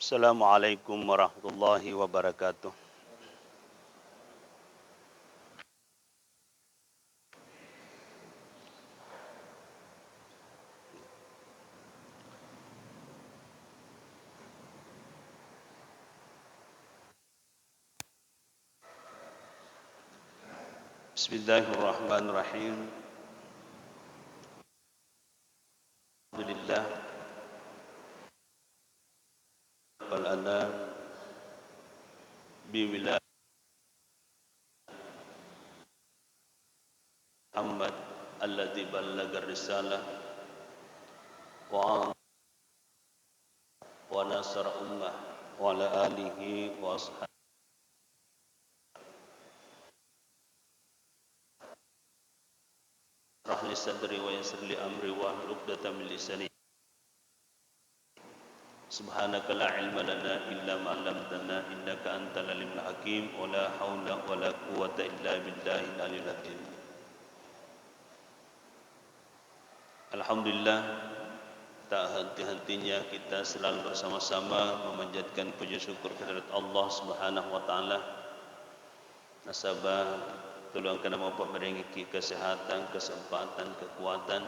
Assalamualaikum warahmatullahi wabarakatuh. Bismillahirrahmanirrahim. Alhamdulillah wal anam bi wilayah Muhammad alladzi ballaga risalah wa nasara ummah wa ala alihi wa ashabihi rahli sadri wa yassir li amri wa hlul 'uqdatam min lisani. Subhanaka la ilma lana illa ma 'allamtana innaka antal alimul hakim wa la haula wa la quwwata illa billahil aliyyil azim. Alhamdulillah, tak henti-hentinya kita selalu bersama-sama memanjatkan puji syukur kehadirat Allah Subhanahu wa taala. Nasabah tolong kana mampu meringki kesehatan, kesempatan, kekuatan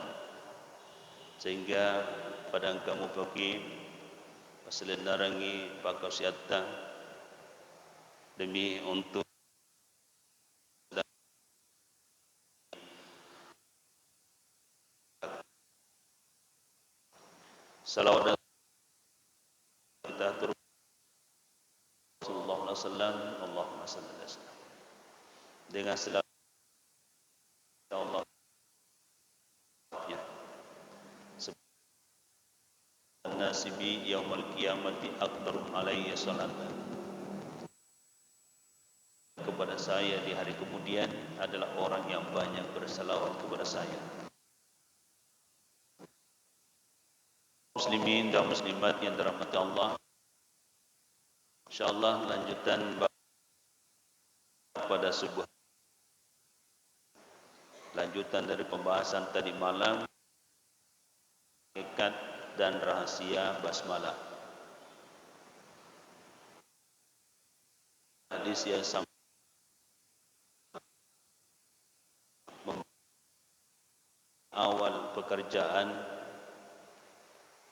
sehingga pada kamu bagi paselenarangi pakasiatan demi untuk salawat kita turun Rasulullah sallallahu Allahumma salli alaihi wasallam dengan selawat Allah ya nasibi yaumul qiyamati aqdaru alayya salatan. Kepada saya di hari kemudian adalah orang yang banyak berselawat kepada saya. Muslimin dan muslimat yang dirahmati Allah, insyaallah lanjutan pada sebuah lanjutan dari pembahasan tadi malam, hakikat dan rahasia basmalah. Hadis yang sama awal pekerjaan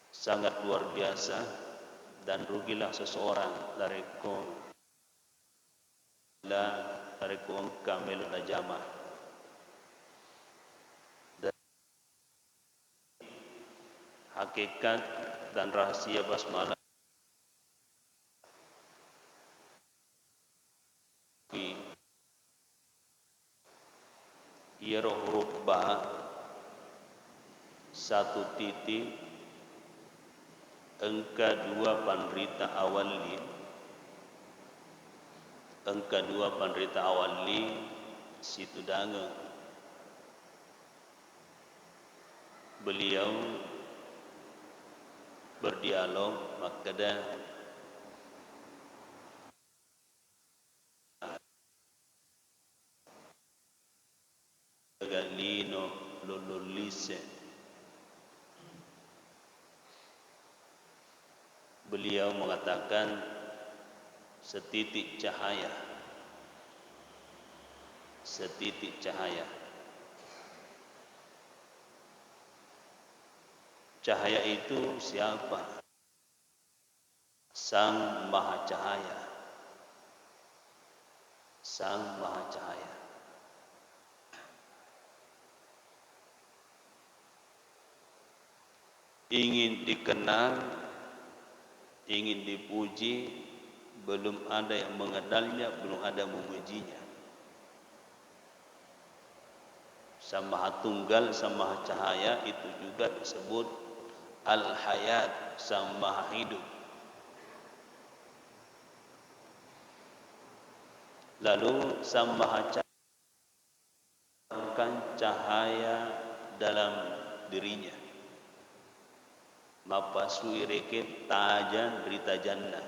sangat luar biasa dan rugilah seseorang dari kamil najamah. Dan hakikat dan rahasia basmalah ia huruf ba satu titik angka 2 panrita awali situ danga beliau berdialog makada galino lololise. Beliau mengatakan setitik cahaya. Cahaya itu siapa? Sang Maha Cahaya. Ingin dikenal, ingin dipuji, belum ada yang mengenalnya, belum ada memujinya. Sang Maha Tunggal, Sang Maha Cahaya itu juga disebut Al-Hayat, Sang Maha Hidup. Lalu Sang Maha Cahaya cahaya dalam dirinya. Mapasui reket tajan berita jannah.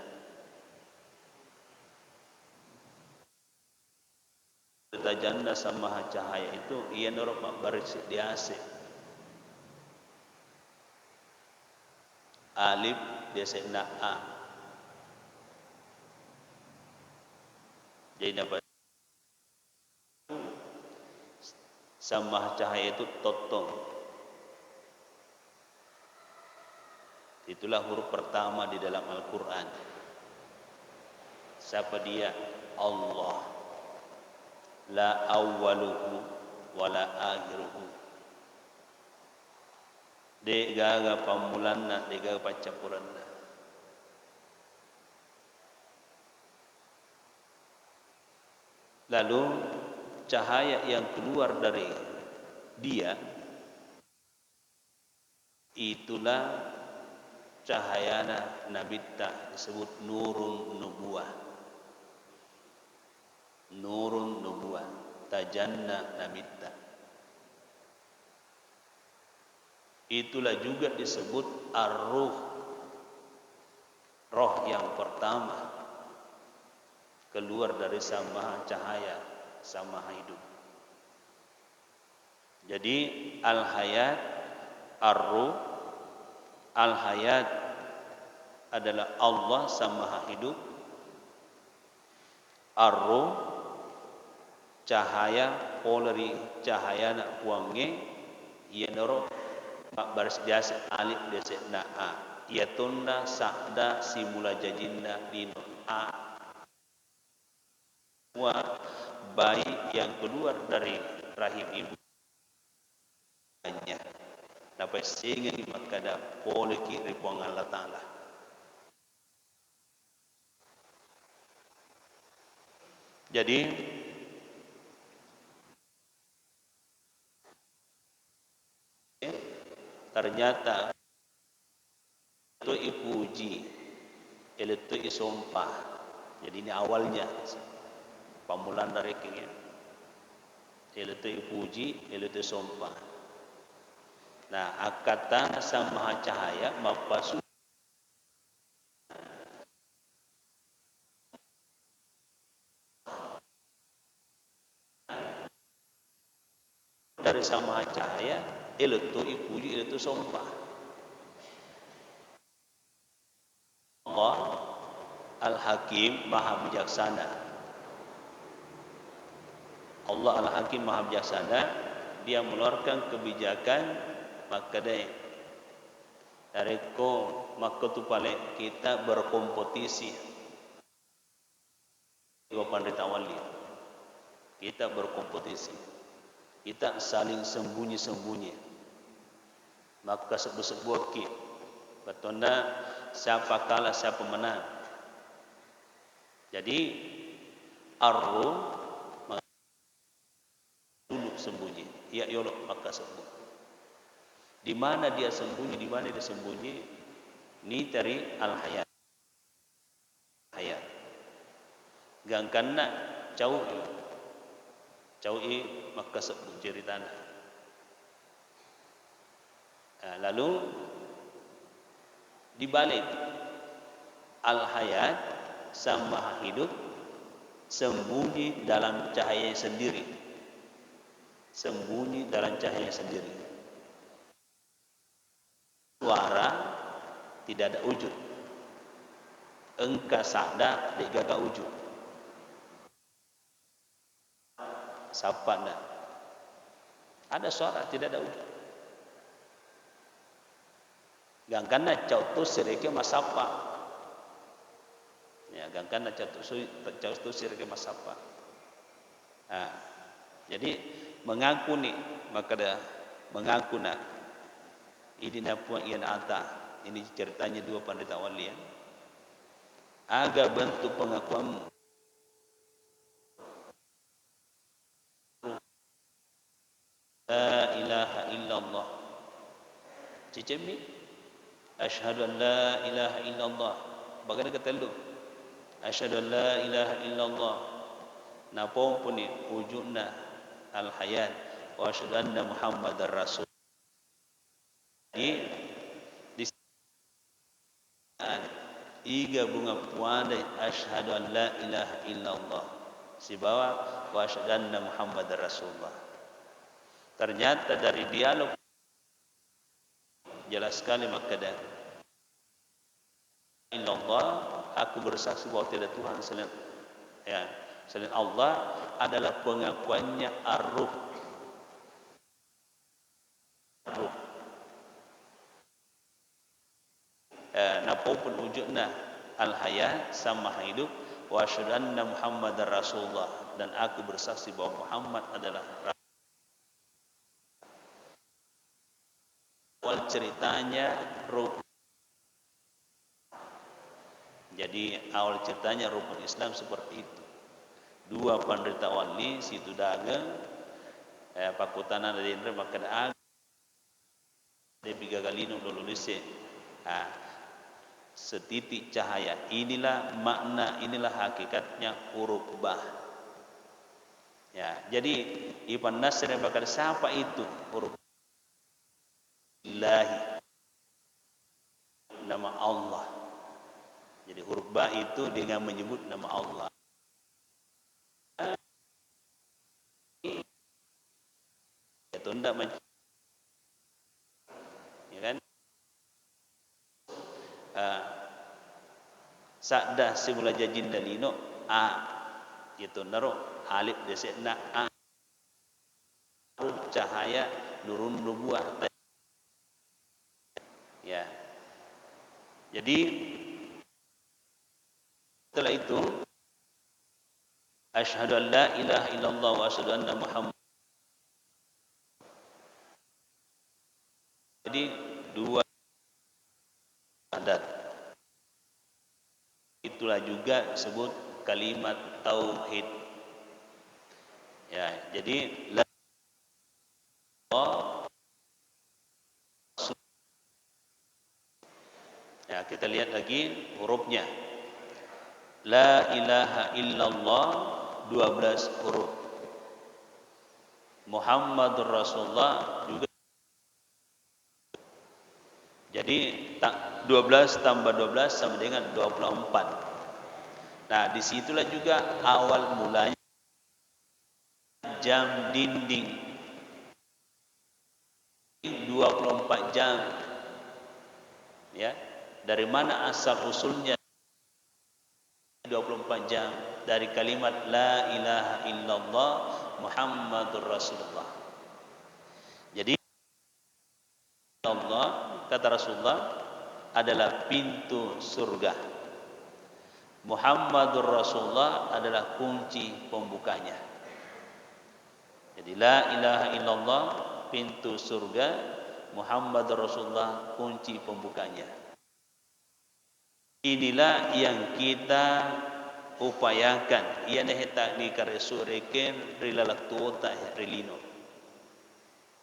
Berita jannah Sang Maha Cahaya itu ia norok baris di AC. Alif biasa na A. Jadi dapat sama cahaya itu totong. Itulah huruf pertama di dalam Al-Quran. Siapa dia? Allah. La awwaluhu wa la akhiruhu. De gaga pamulanna, de gaga pacapuranna. Lalu cahaya yang keluar dari dia itulah cahayana nabitta, disebut nurun nubuwah. Nurun nubuwah, tajanna nabitta. Itulah juga disebut ar-ruh, roh yang pertama keluar dari sama cahaya, sama hidup. Jadi al-hayat, ar-ruh, al-hayat adalah Allah sama hidup, ar-ruh cahaya polari cahaya nak puange ia nero mak baris biasa alif desa na a ia tunda sakda simula jajinda dino a semua bayi yang keluar dari rahim ibunya dapat sehingga makada boleh kiri puang Allah Ta'ala. Jadi ternyata itu ipuji, itu isompah. Jadi ini awalnya pamulan dari kini. Itu ipuji, itu isompah. Nah, akatan sama cahaya mapasu dari sama cahaya, itu ipuji, itu isompah. Allah Al-Hakim Maha Bijaksana. Allah Al-Hakim Maha Bijaksana, dia mengeluarkan kebijakan maka dari ko maka tu paling kita berkompetisi dua pandita wali, kita berkompetisi, kita saling sembunyi-sembunyi, maka sebut-sebut ki betona siapa kalah siapa menang. Jadi ar-ruh dulu sembunyi, ia yolok maka sebut. Di mana dia sembunyi, di mana dia sembunyi? Ini dari al-hayat. Hayat. Gangkanna caui maka sebut ceritana. Lalu dibalik al-hayat sama hidup sembunyi dalam cahaya sendiri. Sembunyi dalam cahaya sendiri. Suara tidak ada wujud. Engka sada di gagak wujud. Sapa dah. Ada suara tidak ada wujud. Gangkana cautus sirike masapa. Ya, gangkana cautus sirike masapa. Jadi mengaku ni maka dah mengaku nak ini napuan ian ata. Ini ceritanya dua pandita wali ya. Agak bentuk pengakuanmu. La ilaha illallah. Cicemi. Asyhadu an la ilaha illallah. Bagaimana kata lu? Asyhadu an la ilaha illallah. Napong pun ni wujudna al-hayat wa asyhadu anna Muhammadar Rasul. Di iga bunga puanda asyhadu an la ilaha illallah si bawah wa asyhadu anna Muhammadar Rasulullah. Ternyata dari dialog jelas sekali maka dan illallah, aku bersaksi bahwa tidak Tuhan selain ya, selain Allah adalah pengakuannya ar-ruh. Napapun wujudna al-hayat sama hidup, wa asyhadu anna Muhammadar Rasulullah, dan aku bersaksi bahwa Muhammad adalah awal ceritanya ruh. Jadi awal ceritanya rukun Islam seperti itu. Dua penderita wali situ dagang pakutana dari Indra makan de biga galino luluse. Setitik cahaya. Inilah makna, inilah hakikatnya huruf ba. Ya, jadi Ibn Nasr yang bakal siapa itu huruf Ilahi, nama Allah. Jadi huruf ba itu dengan menyebut nama Allah. Itu tidak macam, ya kan? Sakda simula jajin dalino a itu naro alif desekna a cahaya nurun nubuah. Ya. Jadi setelah itu asyhadu an la ilaha illallah wa asyhadu anna Muhammad. Jadi dua adat. Itulah juga disebut kalimat tauhid. Ya, jadi la ya, kita lihat lagi hurufnya. La ilaha illallah 12 huruf. Muhammadur Rasulullah juga. Jadi 12 tambah 12 sama dengan 24. Nah, disitulah juga awal mulanya jam dinding 24 jam. Ya, dari mana asal usulnya 24 jam? Dari kalimat la ilaha illallah Muhammadur Rasulullah. Jadi Allah, kata Rasulullah, adalah pintu surga. Muhammadur Rasulullah adalah kunci pembukanya. Jadi la ilaha illallah pintu surga, Muhammadur Rasulullah kunci pembukanya. Inilah yang kita upayakan. Ia neheta di karesureken rilalak tuota rilino.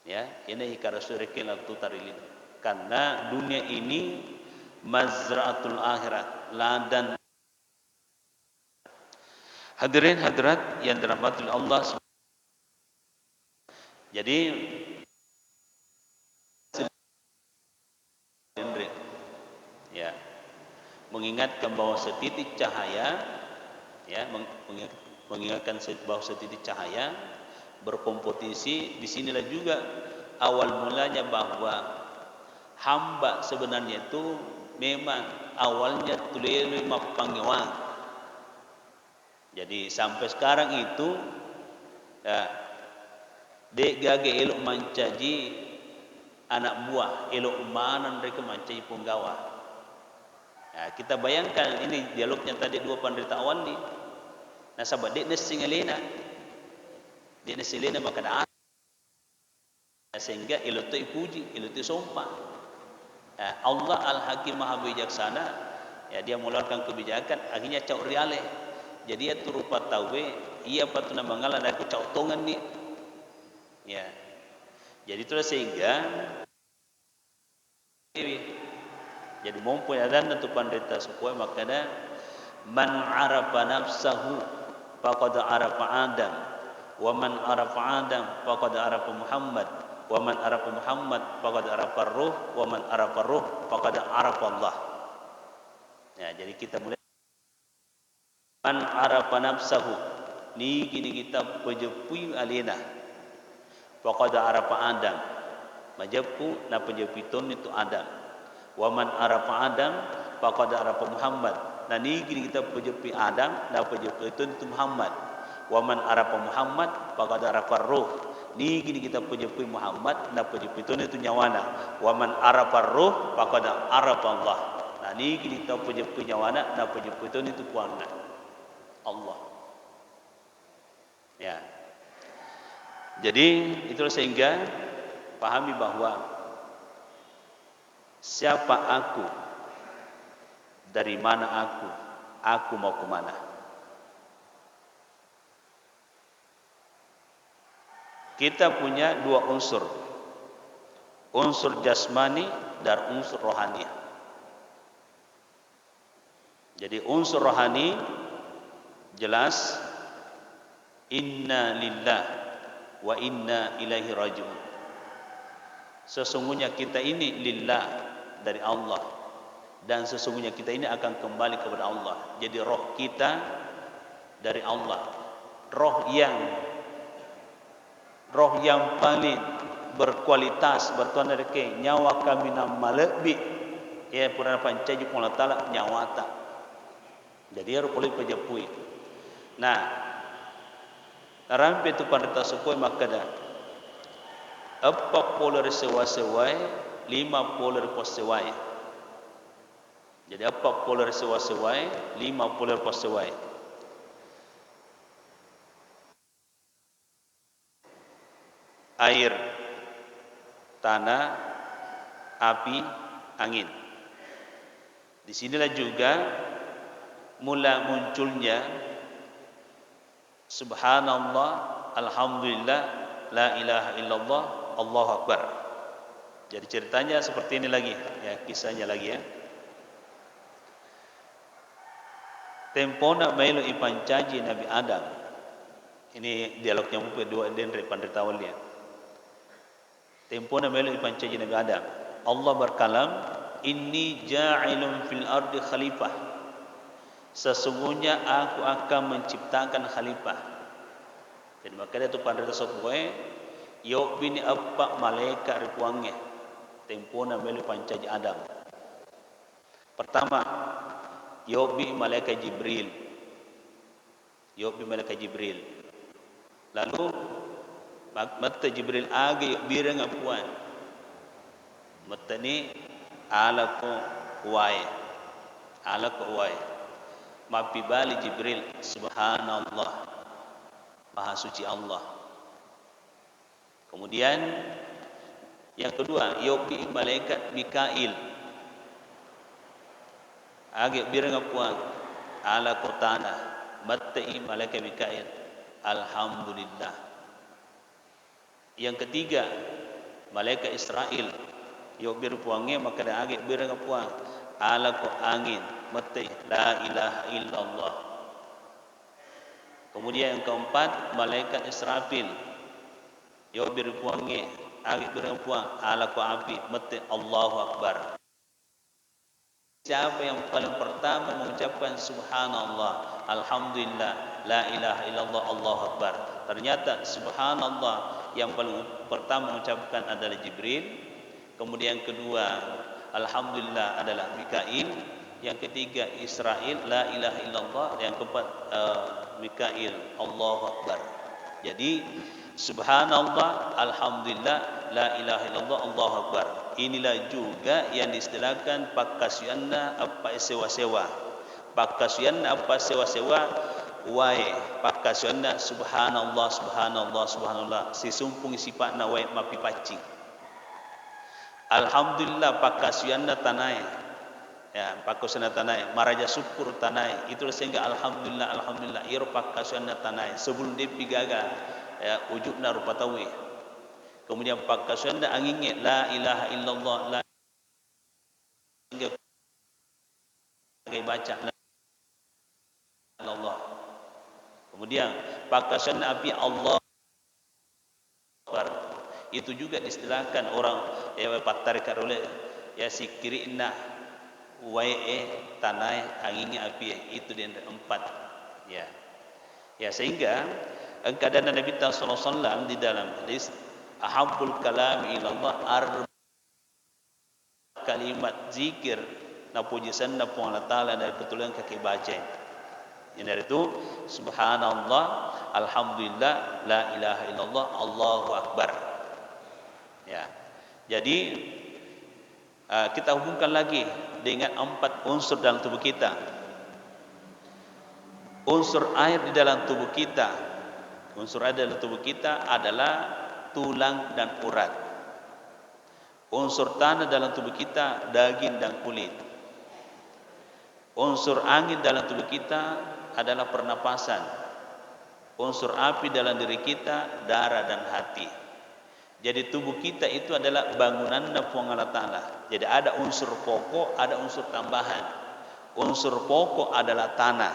Ya, ini karesureken rilak tuota rilino. Karena dunia ini mazra'atul akhirat, ladang. Hadirin hadirat yang dirahmati Allah. Jadi ya, mengingatkan bahwa setitik cahaya, ya, mengingatkan bahwa setitik cahaya berkompetisi. Disinilah juga awal mulanya bahwa hamba sebenarnya itu memang awalnya tulele mapangewang. Jadi sampai sekarang itu ya, dek gage elok mancaji anak buah, elok mana mereka mancaji penggawa. Ya, kita bayangkan ini dialognya tadi dua penderita awal ni. Nah, sahabat dek nesingalena, dek nesingalena maka dah sehingga elok tu ipuji, elok tu sompah. Ya, Allah Al-Hakim Maha Bijaksana, ya, dia mengeluarkan kebijakan akhirnya cau riale. Jadi ia tu rupa tawe, ia patuna mangala aku cau tongan ni. Ya. Jadi itulah sehingga jadi mampu adan tu pandita supaya makana man arafa nafsahu faqad arafa Adam, wa man arafa Adam faqad arafa Muhammad, wa man arafa Muhammad faqad arafa Ruh, wa man arafa Ruh faqad arafa Allah. Ya, jadi kita mulai man arafa nafsahu ni kini kita pejepui alena faqad arafa Adam, majepu na pejepitun itu Adam. Wa man arafa Adam faqad arafa Muhammad, na ni kini kita pejepi Adam na pejepitun itu Muhammad. Wa man arafa Muhammad faqad arafa ruh. Ni gini kita puji Muhammad na puji itu nyawana. Wa man arafa ruh faqad arafa Allah. Nah ni gini kita puji nyawana na puji itu puana Allah. Ya. Jadi itulah sehingga pahami bahwa siapa aku, dari mana aku mau ke mana. Kita punya dua unsur jasmani dan unsur rohani. Jadi unsur rohani jelas inna lillah wa inna ilaihi raji'un. Sesungguhnya kita ini lillah, dari Allah, dan sesungguhnya kita ini akan kembali kepada Allah. Jadi roh kita dari Allah, roh yang paling berkualitas bertuan dari ke nyawa kami nam malebbi ya purana pancaji pun Allah Ta'ala nyawata. Jadi harus boleh pejapui. Nah rampe tu pandita sukoi makada apa polar sewa-sewai 5 polar posewai. Jadi apa polar sewa-sewai 5 polar posewai. Air, tanah, api, angin. Di sinilah juga mula munculnya subhanallah, alhamdulillah, la ilaha illallah, Allahu akbar. Jadi ceritanya seperti ini lagi, ya kisahnya lagi ya. Tempona melo ipancaji Nabi Adam. Ini dialognya mungkin dua denre pandritawalnya. Tempona melo ipancaji Nabi Adam. Allah berkalam, inni ja'ilun fil ardi khalifah. Sesungguhnya aku akan menciptakan khalifah. Jadi makanya itu pandrita sokboe, yo bini apa malaikat ripuangnya. Tempona melo pancaji Adam. Pertama, Yobi malaikat Jibril. Lalu mata Jibril agi birang apuan. Mata ni ala ko uai. Mapi bali Jibril, subhanallah, maha suci Allah. Kemudian yang kedua, Yobi malaikat Mikail. Agak birang apuan ala kotana matai malaikat Mikail, alhamdulillah. Yang ketiga, malaikat Israel. Yo bir puangnya maka dah agak birang apuan ala ko angin matai la ilaha illallah. Kemudian yang keempat, malaikat Israfil. Yo bir puangnya agak birang apuan ala ko api matai Allahu akbar. Siapa yang paling pertama mengucapkan subhanallah, alhamdulillah, la ilaha illallah, Allahu akbar. Ternyata subhanallah yang paling pertama mengucapkan adalah Jibril. Kemudian yang kedua, alhamdulillah adalah Mikail. Yang ketiga Israel, la ilaha illallah. Yang keempat Mikail, Allahu akbar. Jadi subhanallah, alhamdulillah, la ilaha illallah, Allahu akbar. Inilah juga yang diistilahkan pakasyanna apa sewa-sewa. Pakasyanna apa sewa-sewa. Wai pakasyanna subhanallah, subhanallah, subhanallah. Si sumpung sifatna wai mapi pacing. Alhamdulillah pakasyanna tanai. Ya, pakasyanna tanai. Maraja syukur tanai. Itulah sehingga alhamdulillah, alhamdulillah. Iro pakasyanna tanai. Sebelum dia pigaga, ya, ujubna rupatawi. Kemudian pakasyanna anginnya la ilaha illallah, la hingga baca la illallah. Kemudian pakasyanna api Allah akbar. Itu juga diistilahkan orang patarikat oleh ya sikirina wae tanai anginnya api. Itu dia empat ya. Ya sehingga keadaan Nabi sallallahu alaihi wasallam di dalam hadis ahabbul kalam ilallah kalimat zikir na puji sanna pu Allah Taala dari ketulan kaki baca. Ini itu subhanallah, alhamdulillah, la ilaha illallah, Allahu akbar. Ya. Jadi kita hubungkan lagi dengan 4 unsur dalam tubuh kita. Unsur air di dalam tubuh kita. Unsur air dalam tubuh kita adalah tulang dan urat. Unsur tanah dalam tubuh kita daging dan kulit. Unsur angin dalam tubuh kita adalah pernapasan. Unsur api dalam diri kita darah dan hati. Jadi tubuh kita itu adalah bangunan Allah Ta'ala. Jadi ada unsur pokok, ada unsur tambahan. Unsur pokok adalah tanah.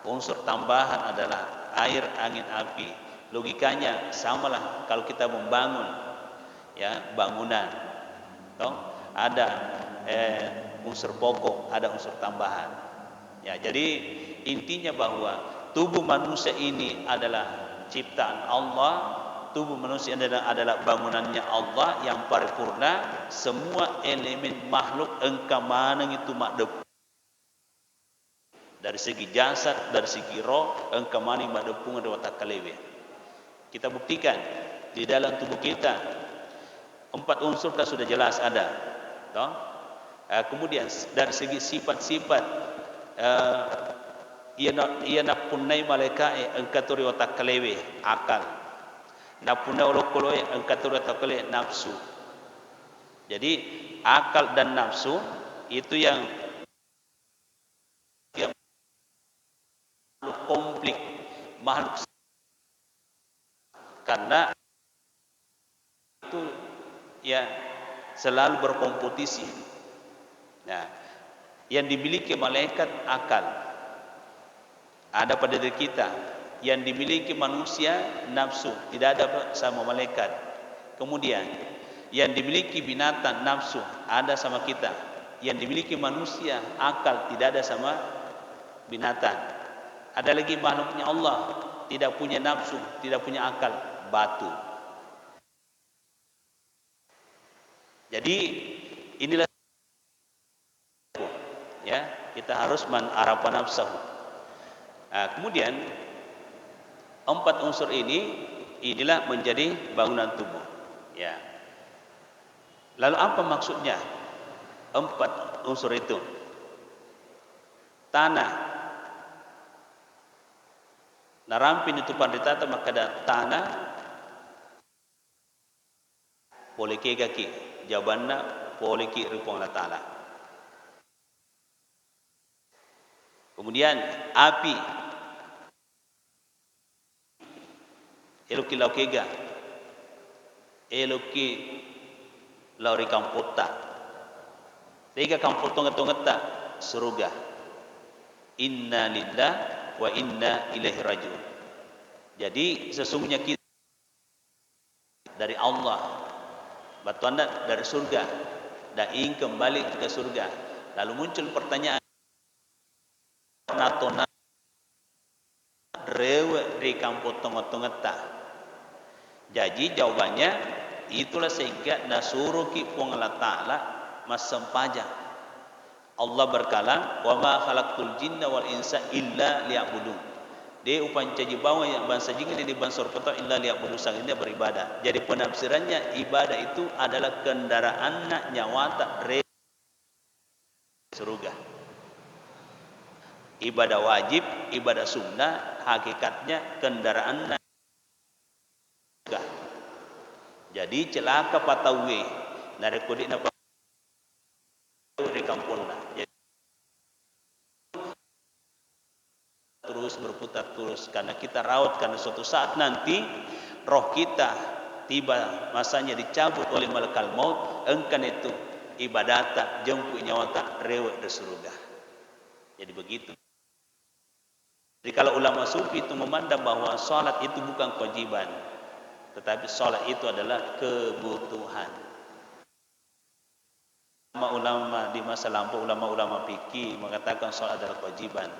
Unsur tambahan adalah air, angin, api. Logikanya samalah kalau kita membangun ya bangunan. Toh, ada unsur pokok, ada unsur tambahan. Ya, jadi intinya bahwa tubuh manusia ini adalah ciptaan Allah. Tubuh manusia adalah bangunannya Allah yang paripurna. Semua elemen makhluk engkau manang itu makdep. Dari segi jasad, dari segi roh, engkau manang makdepung ada watak kalewe. Kita buktikan di dalam tubuh kita 4 unsur sudah jelas ada. Toh? Kemudian dari segi sifat-sifat ia nak punai malaikat engkau watak kalewe akal. Napuna olokolo angkatur atakale nafsu. Jadi akal dan nafsu itu yang makhluk konflik, makhluk karena itu ya selalu berkompetisi. Nah, yang dimiliki malaikat akal ada pada diri kita. Yang dimiliki manusia nafsu, tidak ada sama malaikat. Kemudian yang dimiliki binatang nafsu ada sama kita. Yang dimiliki manusia akal tidak ada sama binatang. Ada lagi makhluknya Allah tidak punya nafsu, tidak punya akal, batu. Jadi inilah ya, kita harus menarafa nafsahu. Kemudian 4 unsur inilah menjadi bangunan tubuh. Ya. Lalu apa maksudnya 4 unsur itu? Tanah. Narampin itu panditata maka ada tanah. Poliki gaki. Jawabannya poliki rupang Allah Ta'ala. Kemudian api. Eloki laukega, eloki lauri kampota, tiga kampotong ngeta surga. Inna lillah wa inna ilaihi rajiun. Jadi sesungguhnya kita dari Allah, batuanda dari surga, dan ingin kembali ke surga. Lalu muncul pertanyaan, natona rewe di kampotong ngeta. Jadi jawabannya itulah sehingga nasuruh ki puang Allah Ta'ala masampaja. Allah berkalam, wa ma khalaqtul jinna wal insa illa liya'budun. Dia upanca jibawa yang bangsa jin di bansor kota illa liya'budun sang ini beribadah. Jadi penafsirannya ibadah itu adalah kendaraan nyawata surga. Ibadah wajib, ibadah sunnah, hakikatnya kendaraan. Jadi celaka patawe nare kodik napa di kampungna. Terus berputar terus karena kita rawat, karena suatu saat nanti roh kita tiba masanya dicabut oleh malaikat maut, engkan itu ibadata jemput nyawata rewek di surga. Jadi begitu. Jadi kalau ulama sufi itu memandang bahwa salat itu bukan kewajiban, tetapi salat itu adalah kebutuhan. Ulama di masa lampau, ulama-ulama fikih mengatakan salat adalah kewajiban.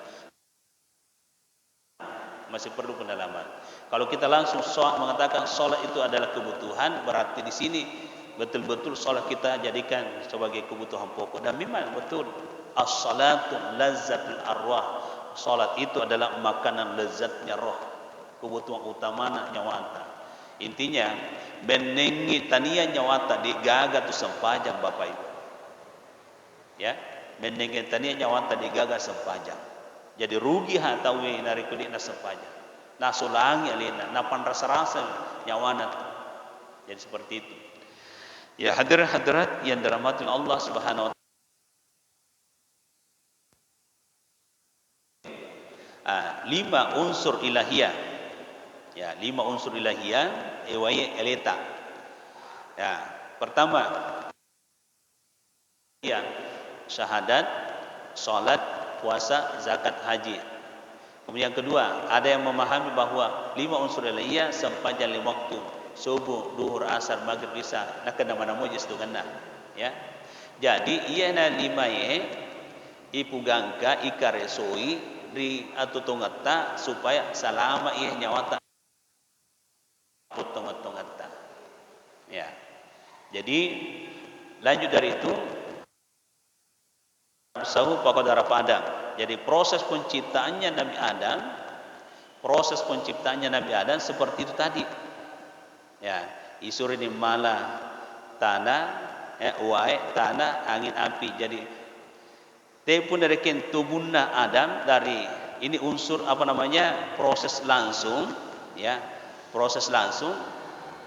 Masih perlu pendalaman. Kalau kita langsung mengatakan salat itu adalah kebutuhan, berarti di sini betul-betul salat kita jadikan sebagai kebutuhan pokok. Dan memang betul as-salatu lazzatul arwah. salat itu adalah makanan lezatnya roh, kebutuhan utama nyawata. Intinya benengi tania nyawata digaga tu sempajang Bapak Ibu. Ya, benengi tania nyawata digaga sempajang. Jadi rugi hatawi nari kudina sempajang. Na sulangi alina, na panrasa-rasa nyawana. Jadi seperti itu. Ya hadirat yang dirahmati Allah Subhanahu wa taala. 5 unsur ilahiyah. Ya, 5 unsur ilahiyah ewai eleta. Ya, pertama ya syahadat, salat, puasa, zakat, haji. Kemudian yang kedua, ada yang memahami bahwa 5 unsur ilahiyah sepanjang 5 waktu, subuh, duhur, asar, maghrib, isya, nak kena mana mujis tu kena. Ya. Jadi ia na 5 ipu gangka ikaresoi ri atau tongata supaya salama ia nyawata tongata. Ya. Jadi lanjut dari itu sahu pakodara padang. Jadi proses penciptaannya Nabi Adam seperti itu tadi. Ya, isuri di mala tanah, uai tanah, angin api. Jadi tepun dari tubuhna Adam dari ini unsur proses langsung, ya, proses langsung.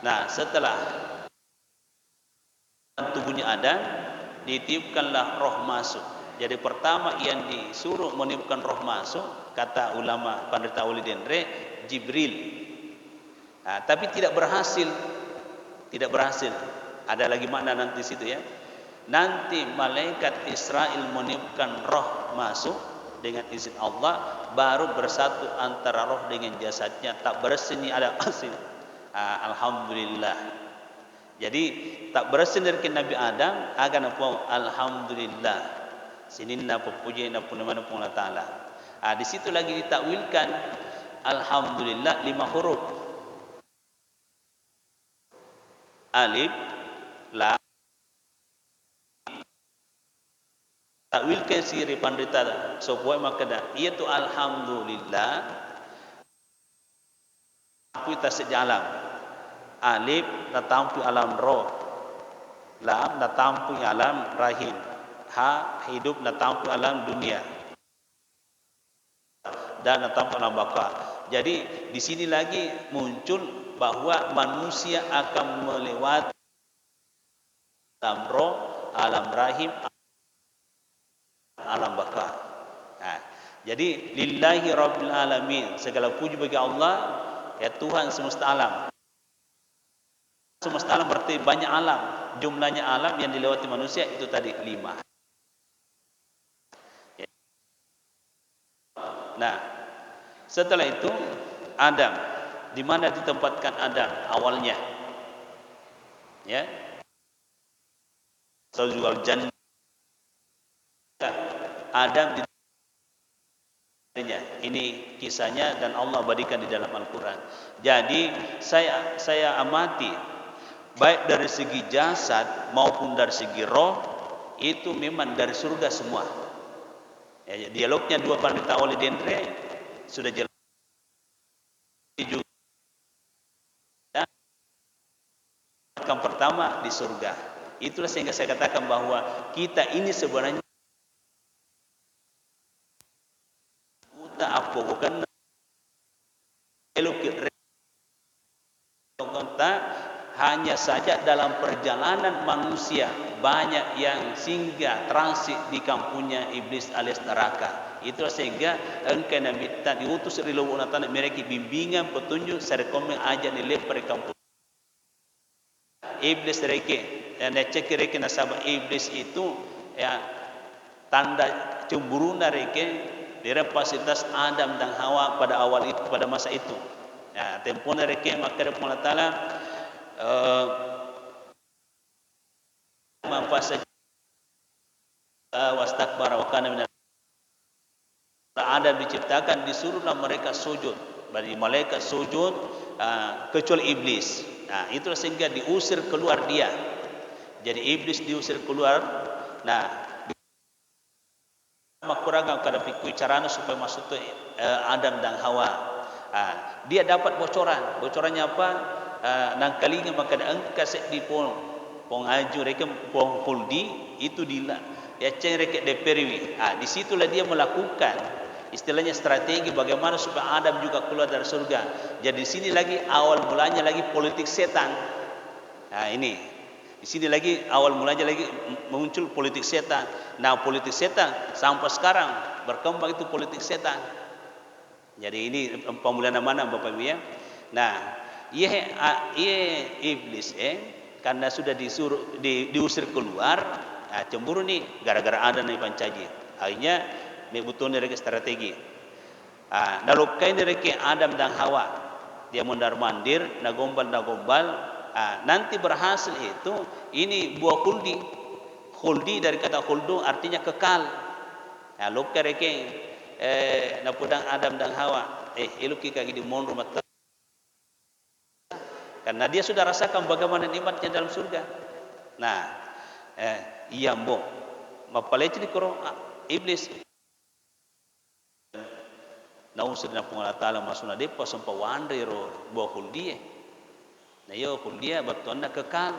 Nah, setelah tubuhnya Adam ditiupkanlah roh masuk. Jadi pertama yang disuruh meniupkan roh masuk, kata ulama Pandita Uli Dendre, Jibril. Nah, tapi tidak berhasil. Ada lagi makna nanti situ ya. Nanti malaikat Israel meniupkan roh masuk dengan izin Allah, baru bersatu antara roh dengan jasadnya, tak berseni ada asin. Alhamdulillah. Jadi tak berseni dari Nabi Adam akan apa? Alhamdulillah. Sininna puji na punamana pun Allah Taala. Di situ lagi ditakwilkan alhamdulillah 5 huruf. Alif, lam. Takwilkan siri pandita sebuah makna iaitu alhamdulillah. Aku tasik alam. Alif natampu alam roh. Lam natampu alam rahim. Ha hidup natampu alam dunia dan natampu alam baka. Jadi di sini lagi muncul bahwa manusia akan melewati alam roh, alam rahim, alam baka. Jadi lillahi rabbil alamin, segala puji bagi Allah, ya Tuhan semesta alam. Semesta alam berarti banyak alam, jumlahnya alam yang dilewati manusia itu tadi 5. Nah, setelah itu Adam, di mana ditempatkan Adam awalnya? Ya. Zawjul jannah. Adam di dunia. Ini kisahnya dan Allah berikan di dalam Al-Qur'an. Jadi saya amati baik dari segi jasad maupun dari segi roh itu memang dari surga semua. Ya, dialognya 2 Pandita Uli Dendre sudah jelas juga. Yang pertama di surga. Itulah sehingga saya katakan bahwa kita ini sebenarnya uta apa bukan elokir hanya saja dalam perjalanan manusia banyak yang singgah transit di kampungnya iblis alias neraka. Itulah sehingga engkau Nabi tak diutus dari luar tanah mereka bimbingan petunjuk serekomeng aja di lepar kampung iblis mereka yang cek mereka nasabah iblis itu ya tanda cemburu mereka dari fasilitas Adam dan Hawa pada awal itu, pada masa itu. Ya, tempoh mereka maka Allah Taala mafasa wastakbara wa kana minal Adam diciptakan disuruhlah mereka sujud, bagi malaikat sujud kecuali iblis. Nah, itulah sehingga diusir keluar dia. Jadi iblis diusir keluar. Nah, maka kurang kada pikir caranya supaya masuk ke Adam dan Hawa. Dia dapat bocorannya apa? Nang kalinya maka angka sek di pong aju reka pong huldi itu dila ya ceng reka deperiwi. Di situlah dia melakukan istilahnya strategi bagaimana supaya Adam juga keluar dari surga. Jadi di sini lagi awal mulanya lagi politik setan. Ini di sini lagi awal mulanya lagi muncul politik setan. Nah, politik setan sampai sekarang berkembang itu politik setan. Jadi ini pemulihan mana Bapak Ibu ya. Nah, ia iblis karena sudah diusir keluar, cemburu nih gara-gara ada nih pancaji. Akhirnya betul dari strategi. Lalu kain dari Adam dan Hawa, dia mondar mandir, nagombal, nanti berhasil itu ini buah huldi. Huldi dari kata huldu artinya kekal. Lalu kereke napudang Adam dan Hawa, iluki kaki di mon rumah karena dia sudah rasakan bagaimana nikmatnya dalam surga. Nah, iya mbok mapaleci di koro iblis nausir na pungala tala masuna depa sampa wandre ro bo huldi. Na yo huldi batonna kekal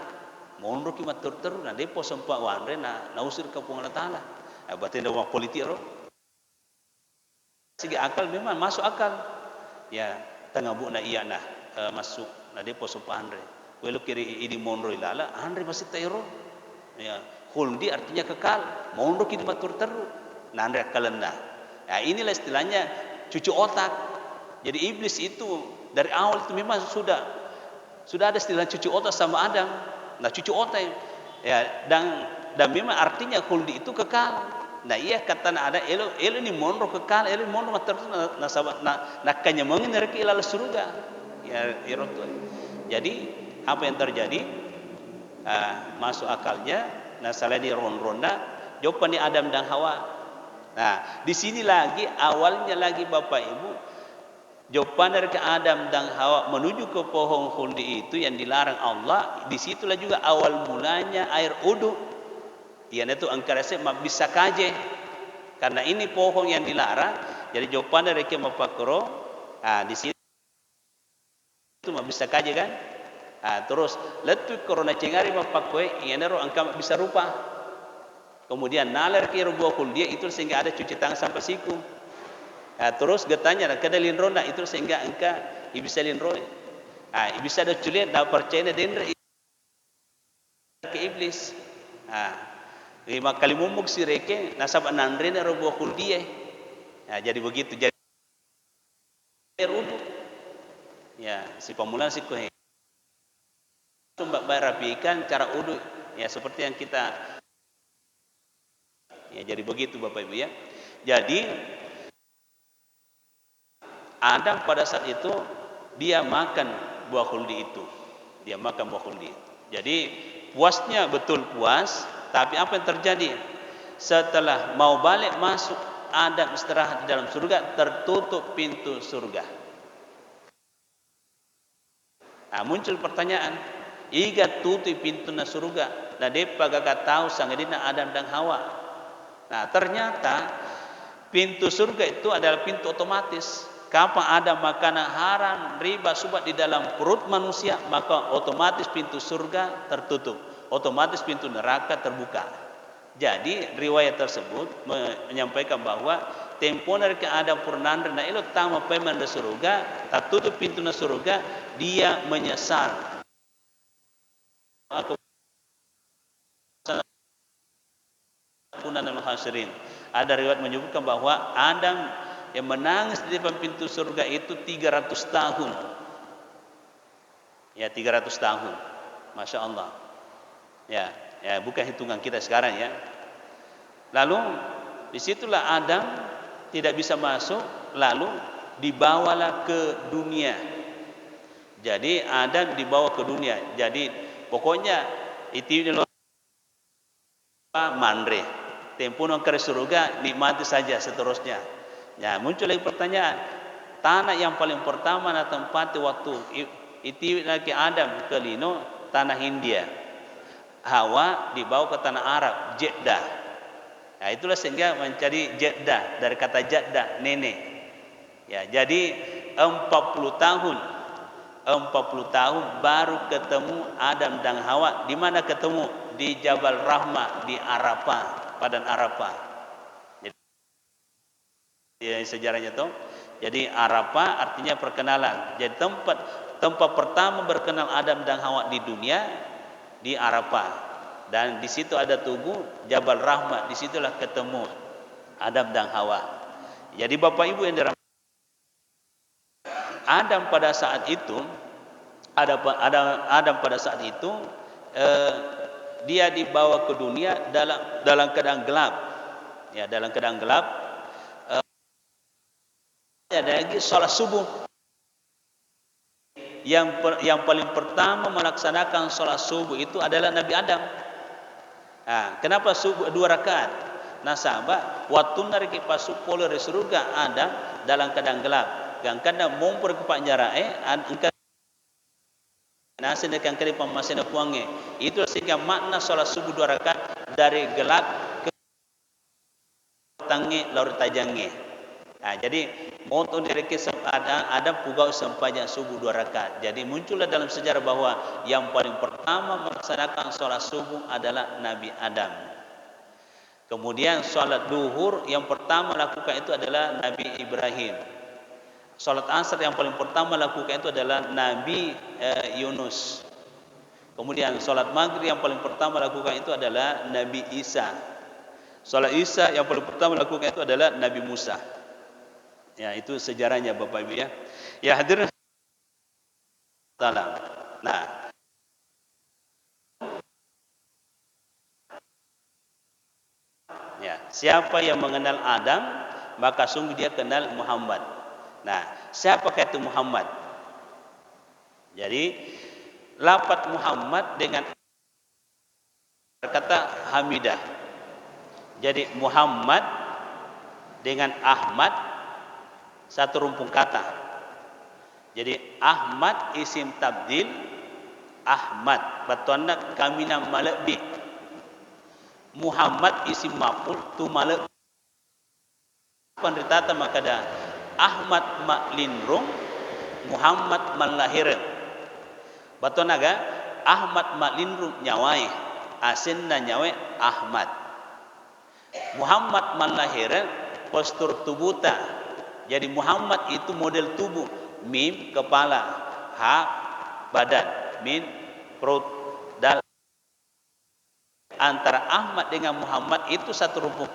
monro ki matur teru na depa sampa wandre na nausir ka pungala tala. Batin dawa politik ro. Sigi akal memang masuk akal. Ya, tengah bu na iya nah masuk na depo sampa andre. Welo kiri idi monro ilala andre masih tayro. Ya, huldi artinya kekal. Monro ki matur teru. Na andre kalenda. Ya, inilah istilahnya cucu otak. Jadi iblis itu dari awal itu memang sudah ada istilah cucu otak sama Adam. Nah, cucu otak ya dan memang artinya huldi itu kekal. Nah, iya kata ada elo ni monro kekal, elo monro mater na kanya mengin reki ilal surga. Ya, irotu. Jadi apa yang terjadi? Masuk akalnya. Nah, salah di ronda jawaban di Adam dan Hawa. Nah, di sini lagi awalnya lagi Bapak Ibu jawaban dari Adam dan Hawa menuju ke pohon huldi itu yang dilarang Allah. Disitulah juga awal mulanya air uduk. Ia itu angkara se bisa kaje karena ini pohon yang dilarang. Jadi jawaban dari kemapakro di sini itu bisa kaje kan. Terus letu corona cengari mapakwe ia nero angka bisa rupa. Kemudian nalar ke rubuh dia itu sehingga ada cuci tangan sampai siku. Terus getanya kedalin ronda itu sehingga angka bisa linro. Bisa ada culiat dah percaya dendre ke iblis. Lima kali mumuk si reke nasab nandre na rubuh dia. Jadi begitu jadi rubuh. Ya, si pemulaan si kohe. Mbak rapikan cara uduk ya seperti yang kita ya jadi begitu Bapak Ibu ya. Jadi Adam pada saat itu dia makan buah huldi itu. Dia makan buah huldi. Jadi puasnya betul puas, tapi apa yang terjadi? Setelah mau balik masuk Adam istirahat di dalam surga, tertutup pintu surga. Muncul pertanyaan, iga tutup pintu na surga, na depa gaga tahu sangadina Adam dan Hawa. Nah, ternyata pintu surga itu adalah pintu otomatis. Kapan ada makanan haram, riba, subat di dalam perut manusia, maka otomatis pintu surga tertutup, otomatis pintu neraka terbuka. Jadi riwayat tersebut menyampaikan bahwa tempo dari keadaan purnandra na ilo tama peman da surga, tertutup pintu na surga, dia menyesal. Ada riwayat menyebutkan bahwa Adam yang menangis di depan pintu surga itu 300 tahun. Ya, 300 tahun. Masya Allah. Ya, bukan hitungan kita sekarang ya. Lalu disitulah Adam tidak bisa masuk, lalu dibawalah ke dunia. Jadi Adam dibawa ke dunia. Jadi pokoknya itu mandre. Tempuh ke surga nikmati saja seterusnya. Ya, muncul lagi pertanyaan. Tanah yang paling pertama na tempati waktu itu lagi Adam ke lino tanah India. Hawa dibawa ke tanah Arab, Jeddah. Nah, Itulah sehingga mencari jaddah, dari kata jaddah, nenek. Ya, jadi 40 tahun 40 tahun baru ketemu Adam dan Hawa. Di mana ketemu? Di Jabal Rahmah, di Arafah, padang Arafah. Jadi sejarahnya tuh. Jadi Arafah artinya perkenalan. Jadi tempat pertama berkenal Adam dan Hawa di dunia di Arafah. Dan di situ ada tugu Jabal Rahmah. Di situlah ketemu Adam dan Hawa. Jadi Bapak Ibu yang dirahmati, Adam pada saat itu dia dibawa ke dunia dalam keadaan gelap. Ya, dalam keadaan gelap. Ada lagi salat subuh. Yang paling pertama melaksanakan salat subuh itu adalah Nabi Adam. Kenapa subuh 2 rakaat? Nasabah waktu nariki pasuk polo surga Adam dalam keadaan gelap. Gangkana mumpur ke panjarae angka nasi dekan kali pamasena puange. Itu sehingga makna salat subuh 2 rakaat dari gelap ke tangi laur tajange. Jadi untuk direki ada pugau sempajang subuh 2 rakaat. Jadi muncullah dalam sejarah bahwa yang paling pertama melaksanakan salat subuh adalah Nabi Adam. Kemudian salat duhur yang pertama lakukan itu adalah Nabi Ibrahim. Salat asar yang paling pertama lakukan itu adalah Nabi Yunus. Kemudian salat maghrib yang paling pertama lakukan itu adalah Nabi Isa. Salat Isya yang paling pertama lakukan itu adalah Nabi Musa. Ya, itu sejarahnya Bapak Ibu ya. Ya hadirin salam. Nah, ya, siapa yang mengenal Adam, maka sungguh dia kenal Muhammad. Nah, siapakah itu Muhammad? Jadi, lafaz Muhammad dengan kata Hamidah. Jadi Muhammad dengan Ahmad satu rumpun kata. Jadi Ahmad isim tabdil, Ahmad batwana kamina malbi. Muhammad isim maf'ul tu malbi. Penritata makada Ahmad maklinrung, Muhammad malahir. Batwana ga Ahmad maklinrung nyawai, asinna nyawai Ahmad. Muhammad malahir postur tubuta. Jadi Muhammad itu model tubuh, mim kepala, ha badan, min perut, dal. Antara Ahmad dengan Muhammad itu satu rumpun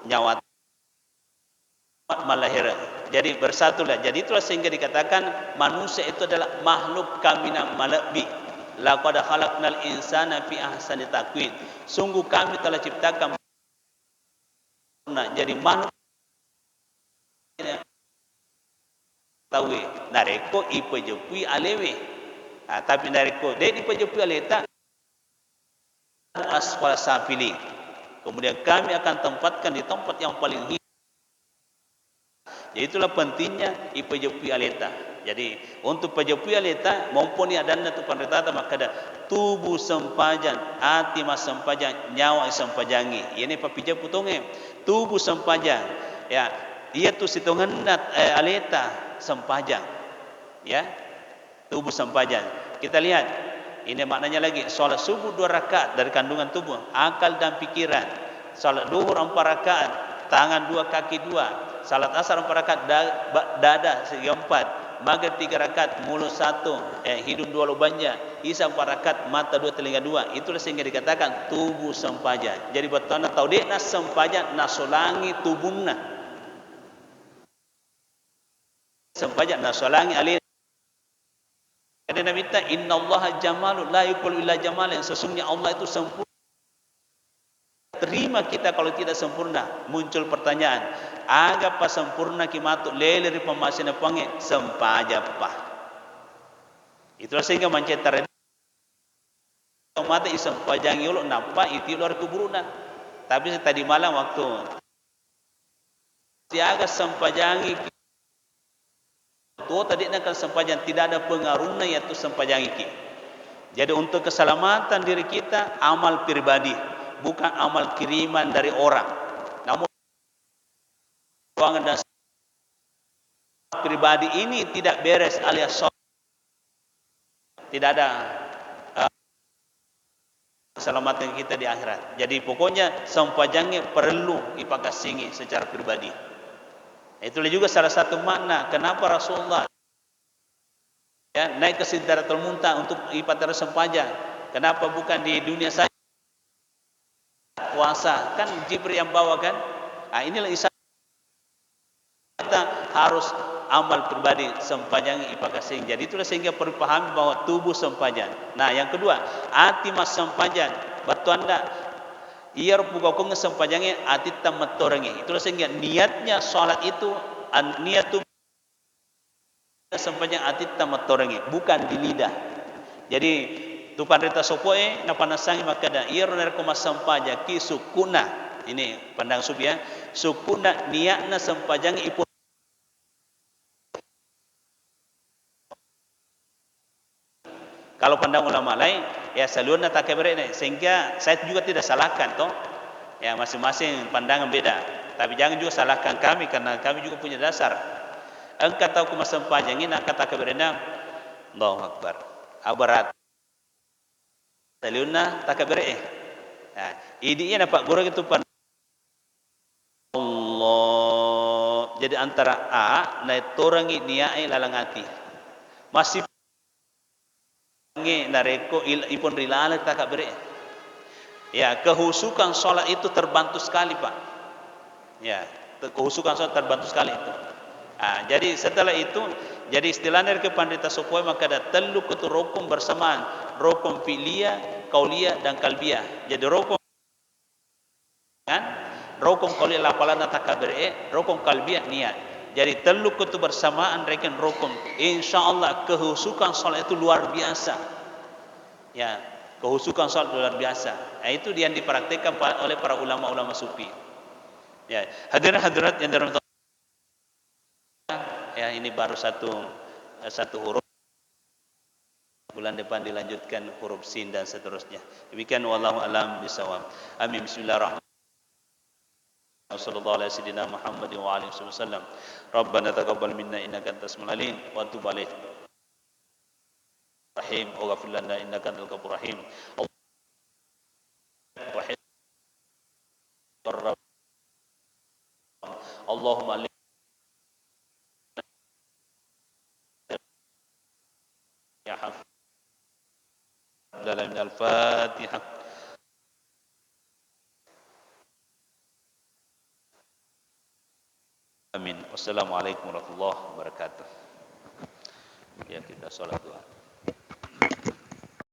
nyawa malahir. Jadi bersatulah. Jadi itulah sehingga dikatakan manusia itu adalah makhluk kamina malabi. Laqad khalaqnal insana fi ahsani taqwim. Sungguh kami telah ciptakan. Jadi makhluk tahu nareko ipejepui alewe. Tapi nareko dia ipejepui aleta asfal safili. Kemudian kami akan tempatkan di tempat yang paling hina. Jadi itulah pentingnya ipejepui aleta. Jadi untuk pejepui aleta maupun adana tu penretata makada tubuh sempajan, hati mas sempajan, nyawa sempajangi. Ini papija putonge. Tubuh sempajan, ya, dia tu situngan aleta sempajang, ya, tubuh sempajang. Kita lihat, ini maknanya lagi. Salat subuh 2 rakaat dari kandungan tubuh, akal dan pikiran. Salat duhur 4 rakaat, tangan 2, kaki 2. Salat asar 4 rakaat, dada 4. Maghrib 3 rakaat, mulut 1, hidung 2 lubangnya. Isya 4 rakaat, mata 2, telinga 2. Itulah sehingga dikatakan tubuh sempajan. Jadi betona tahu dia nas sempajan nasolangi tubuhna. Sempajan nasolangi alih. Kata Nabi ta innallaha jamalun la yuqbalu illa jamalan. Sesungguhnya Allah itu sempurna. Terima kita kalau tidak sempurna. Muncul pertanyaan, agapa sempurna kimatuk leleri pemasina pange sempajapa. Itulah sehingga mencetar mata isem pajangi uluk nampak itu luar keburuna. Tapi tadi malam waktu siaga sempajangi tu tadi nak sempajang tidak ada pengaruhnya yaitu sempajangi ki. Jadi untuk keselamatan diri kita amal pribadi, bukan amal kiriman dari orang. Namun keuangan dan pribadi ini tidak beres alias tidak ada keselamatan kita di akhirat. Jadi pokoknya sempajangnya perlu ipakasingi secara pribadi. Itulah juga salah satu makna kenapa Rasulullah naik ke Sidratul Muntaha untuk ibadah sempajang. Kenapa bukan di dunia saja puasa? Kan Jibril yang bawa kan? Nah, inilah kita harus amal pribadi sempajang ipakasing. Jadi itulah sehingga perlu pahami bahwa tubuh sempajang. Nah, yang kedua, hati mas sempajang. Batu anda ia rupuka kong sempajangnya hati tamat torangi. Itulah sehingga niatnya salat itu niat tubuh sempajang hati tamat torangi, bukan di lidah. Jadi tupan rita sopoe na panasangi makada ia roner ko masampaja ki sukuna. Ini pandang sufi ya. Sukuna niatna sempajang ipun. Kalau pandang ulama lain, ya salurna tak keberene, sehingga saya juga tidak salahkan toh. Ya masing-masing pandangan beda. Tapi jangan juga salahkan kami karena kami juga punya dasar. Engkau tahu kumasam pajangin, kata keberene, Allahu Akbar. Abarat. Salurna tak keberene. Nah, idinya Pak Guru itu pan Allah. Jadi antara a na torangi niai lalangati. Masih nareko ipon rilala tak beri. Ya, kehusukan sholat itu terbantu sekali Pak. Ya, kehusukan sholat terbantu sekali itu. Jadi setelah itu, jadi istilahnya ke pandita sopoi maka ada telu ketu rokong bersamaan, rokong filia, kaulia dan kalbia. Jadi rokong kan, rokong kaulia lapalan tak beri, rokong kalbia niat. Jadi telu ketu bersamaan reken rokong. Insyaallah kehusukan sholat itu luar biasa. Ya, kehusukan sholat luar biasa. Itu yang dipraktikkan oleh para ulama-ulama sufi. Ya, hadirat yang dalam ya ini baru satu huruf. Bulan depan dilanjutkan huruf sin dan seterusnya. Demikian wallahu alam bisawab. Amin. Bismillahirrahmanirrahim. Sallallahu alaihi wasallam Muhammad wa alihi wasallam. Rabbana taqabbal minna innaka antas samiul alim wa tub alaina rahim wa ghfir lana innaka antal ghafurur rahim. Allahumma ya hafid dalam al-Fatihah. Amin. Wassalamualaikum warahmatullahi wabarakatuh. Ya kita salat doa.